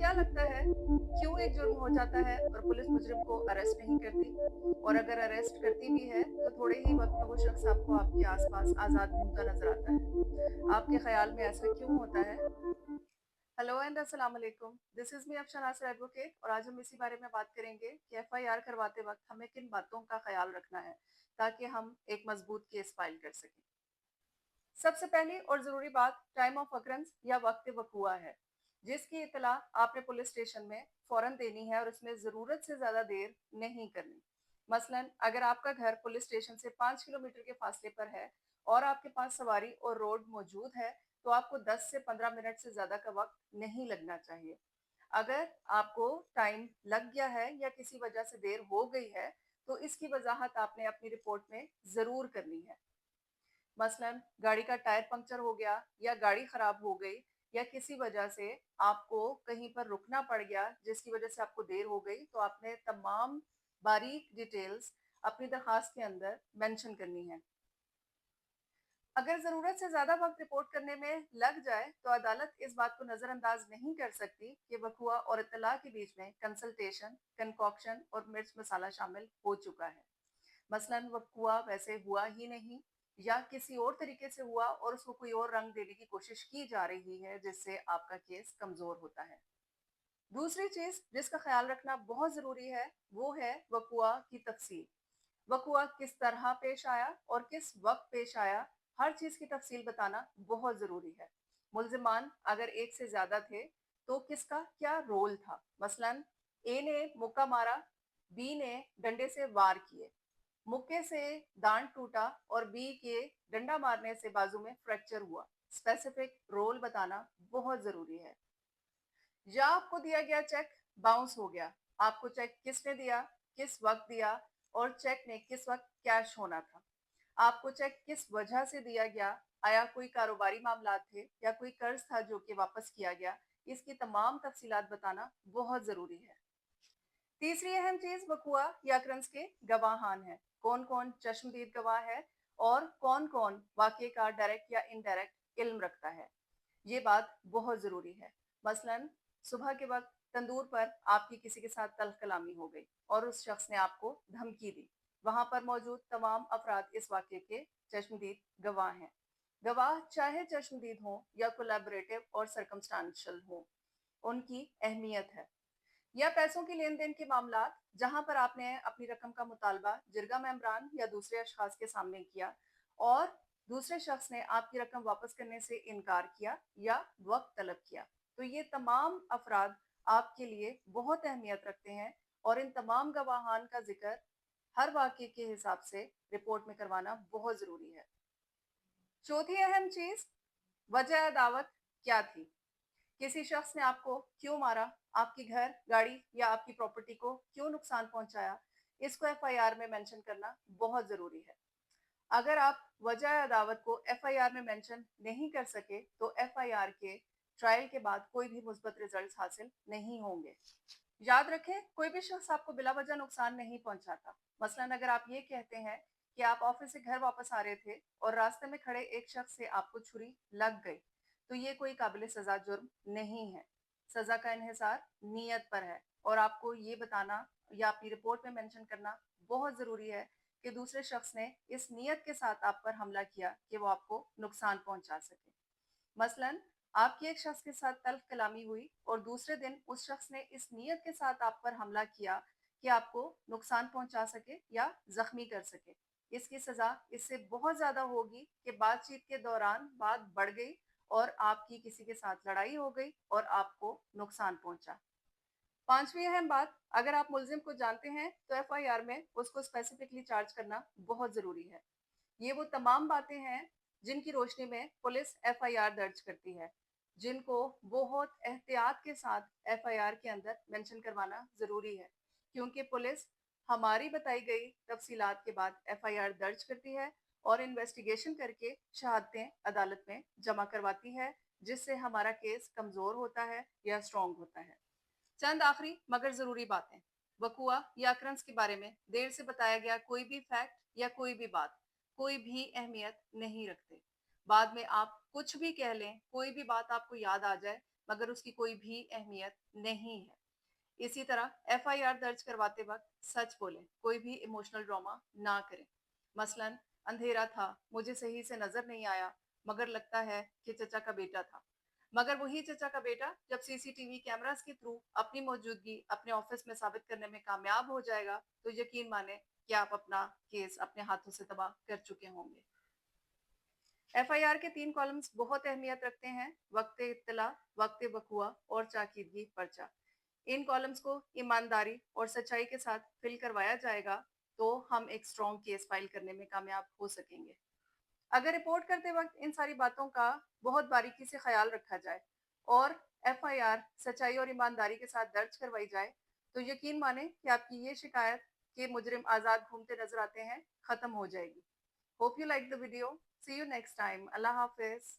क्या लगता है क्यों एक जुर्म हो जाता है और पुलिस मुजरिम को अरेस्ट नहीं करती? और अगर अरेस्ट करती भी है तो थोड़े ही वक्त में वो शख्स आपको आपके आसपास आजाद घूमता नजर आता है। आपके ख्याल में ऐसा क्यों होता है? हेलो एंड अस्सलाम वालेकुम। This is me Afshan Asar advocate और आज हम इसी बारे में बात करेंगे कि एफआईआर करवाते वक्त हमें किन बातों का ख्याल रखना है ताकि हम एक मजबूत केस फाइल कर सकें। सबसे पहली और जरूरी बात टाइम ऑफ अकरेंस या वक्त वकूआ है, जिसकी इतला आपने पुलिस स्टेशन में फौरन देनी है और इसमें जरूरत से ज्यादा देर नहीं करनी। मसलन अगर आपका घर पुलिस स्टेशन से 5 किलोमीटर के फासले पर है और आपके पास सवारी और रोड मौजूद है तो आपको 10 से 15 मिनट से ज्यादा का वक्त नहीं लगना चाहिए। अगर आपको टाइम लग गया है या किसी वजह से देर हो गई है तो इसकी वजाहत आपने अपनी रिपोर्ट में जरूर करनी है। मसलन गाड़ी का टायर पंक्चर हो गया या गाड़ी खराब हो गई या किसी वजह से आपको कहीं पर रुकना पड़ गया जिसकी वजह से आपको देर हो गई तो आपने तमाम बारीक डिटेल्स अपनी दरखास्त के अंदर मेंशन करनी है। अगर जरूरत से ज्यादा वक्त रिपोर्ट करने में लग जाए तो अदालत इस बात को नजरअंदाज नहीं कर सकती कि वकूआ और इत्तला के बीच में कंसल्टेशन, कंकॉक्शन और मिर्च मसाला शामिल हो चुका है। मसलन वकूआ वैसे हुआ ही नहीं या किसी और तरीके से हुआ और उसको कोई और रंग देने की कोशिश की जा रही है जिससे आपका केस कमजोर होता है। दूसरी चीज जिसका ख्याल रखना बहुत जरूरी है वो है वकूआ की तफसील। वकूआ किस तरह पेश आया और किस वक्त पेश आया, हर चीज की तफसील बताना बहुत जरूरी है। मुल्जिमान अगर एक से ज्यादा थे तो किसका क्या रोल था। मसलन ए ने मुक्का मारा, बी ने डंडे से वार किए, मुक्के से दांत टूटा और बी के डंडा मारने से बाजू में फ्रैक्चर हुआ। स्पेसिफिक रोल बताना बहुत जरूरी है। या आपको दिया गया चेक बाउंस हो गया, आपको चेक किसने दिया, किस वक्त दिया और चेक ने किस वक्त कैश होना था, आपको चेक किस वजह से दिया गया, आया कोई कारोबारी मामला थे या कोई कर्ज था जो कि वापस किया गया, इसकी तमाम तफसीलात बताना बहुत जरूरी है। तीसरी अहम चीज वकूआ या क्रंस के गवाहान है। कौन कौन चश्मदीद गवाह है और कौन कौन वाकये का डायरेक्ट या इनडायरेक्ट इल्म रखता है, ये बात बहुत जरूरी है। मसलन सुबह के वक्त तंदूर पर आपकी किसी के साथ तल्ख कलामी हो गई और उस शख्स ने आपको धमकी दी, वहां पर मौजूद तमाम अफराद इस वाकये के चश्मदीद गवाह हैं। गवाह चाहे चश्मदीद हो या कोलैबोरेटिव और सरकमस्टांशियल हो, उनकी अहमियत है। या पैसों की लेन देन के मामला जहां पर आपने अपनी रकम का मुतालबा जिरगा मेंबरान या दूसरे अशखास के सामने किया और दूसरे शख्स ने आपकी रकम वापस करने से इनकार किया या वक्त तलब किया, तो ये तमाम अफराद आपके लिए बहुत अहमियत रखते हैं और इन तमाम गवाहान का जिक्र हर वाक़ये के हिसाब से रिपोर्ट में करवाना बहुत जरूरी है। चौथी अहम चीज, वजह अदावत क्या थी। किसी शख्स ने आपको क्यों मारा, आपकी घर, गाड़ी या आपकी प्रॉपर्टी को क्यों नुकसान पहुंचाया, इसको एफआईआर में मेंशन करना बहुत जरूरी है। अगर आप वजह अदावत को एफआईआर में मेंशन नहीं कर सके तो एफआईआर के ट्रायल के बाद कोई भी मुस्बत रिजल्ट्स हासिल नहीं होंगे। याद रखें, कोई भी शख्स आपको बिला वजह नुकसान नहीं पहुंचाता। मसलन अगर आप ये कहते हैं कि आप ऑफिस से घर वापस आ रहे थे और रास्ते में खड़े एक शख्स से आपको छुरी लग गई, तो ये कोई काबिल सजा जुर्म नहीं है। सजा का इन्हिसार नीयत पर है और आपको ये बताना या अपनी रिपोर्ट में मेंशन करना बहुत जरूरी है कि दूसरे शख्स ने इस नीयत के साथ आप पर हमला किया कि वो आपको नुकसान पहुंचा सके। मसलन आपकी एक शख्स के साथ तल्ख कलामी हुई और दूसरे दिन उस शख्स ने इस नीयत के साथ आप पर हमला किया कि आपको नुकसान पहुंचा सके या जख्मी कर सके। इसकी सजा इससे बहुत ज्यादा होगी कि बातचीत के दौरान बात बढ़ गई और आपकी किसी के साथ लड़ाई हो गई और आपको नुकसान पहुंचा। पांचवी अहम बात, अगर आप मुलजिम को जानते हैं तो एफआईआर में उसको स्पेसिफिकली चार्ज करना बहुत जरूरी है। ये वो तमाम बातें हैं जिनकी रोशनी में पुलिस एफआईआर दर्ज करती है, जिनको बहुत एहतियात के साथ एफआईआर के अंदर मेंशन करवाना जरूरी है, क्योंकि पुलिस हमारी बताई गई तफसीलात के बाद एफआईआर दर्ज करती है और इन्वेस्टिगेशन करके शहादतें अदालत में जमा करवाती है, जिससे हमारा केस कमजोर होता है या स्ट्रांग होता है। चंद आखिरी मगर जरूरी बातें। वकूआ या अक्रंस के बारे में देर से बताया गया कोई भी फैक्ट या कोई भी बात कोई भी अहमियत नहीं रखते। बाद में आप कुछ भी कह लें, कोई भी बात आपको याद आ जाए, मगर उसकी कोई भी अहमियत नहीं है। इसी तरह एफआईआर दर्ज करवाते वक्त सच बोलें, कोई भी इमोशनल ड्रामा ना करें। मसलन, अंधेरा था, मुझे सही से नजर नहीं आया, मगर लगता है कि चचा का बेटा था। मगर वही चचा का बेटा जब सीसीटीवी कैमरास के थ्रू अपनी मौजूदगी अपने ऑफिस में साबित करने में कामयाब हो जाएगा, तो यकीन माने कि आप अपना केस अपने हाथों से तबाह कर चुके होंगे। एफआईआर के 3 कॉलम्स बहुत अहमियत रखते हैं: वक्त इत्तला, वक्त वकूआ और चाकीदगी पर्चा। इन कॉलम्स को ईमानदारी और सच्चाई के साथ फिल करवाया जाएगा, तो हम एक स्ट्रॉन्ग केस फाइल करने में कामयाब हो सकेंगे। अगर रिपोर्ट करते वक्त इन सारी बातों का बहुत बारीकी से ख्याल रखा जाए और एफआईआर सच्चाई और ईमानदारी के साथ दर्ज करवाई जाए, तो यकीन माने कि आपकी ये शिकायत कि मुजरिम आज़ाद घूमते नजर आते हैं, खत्म हो जाएगी। Hope you like the video. See you next time. अल्लाह हाफिज।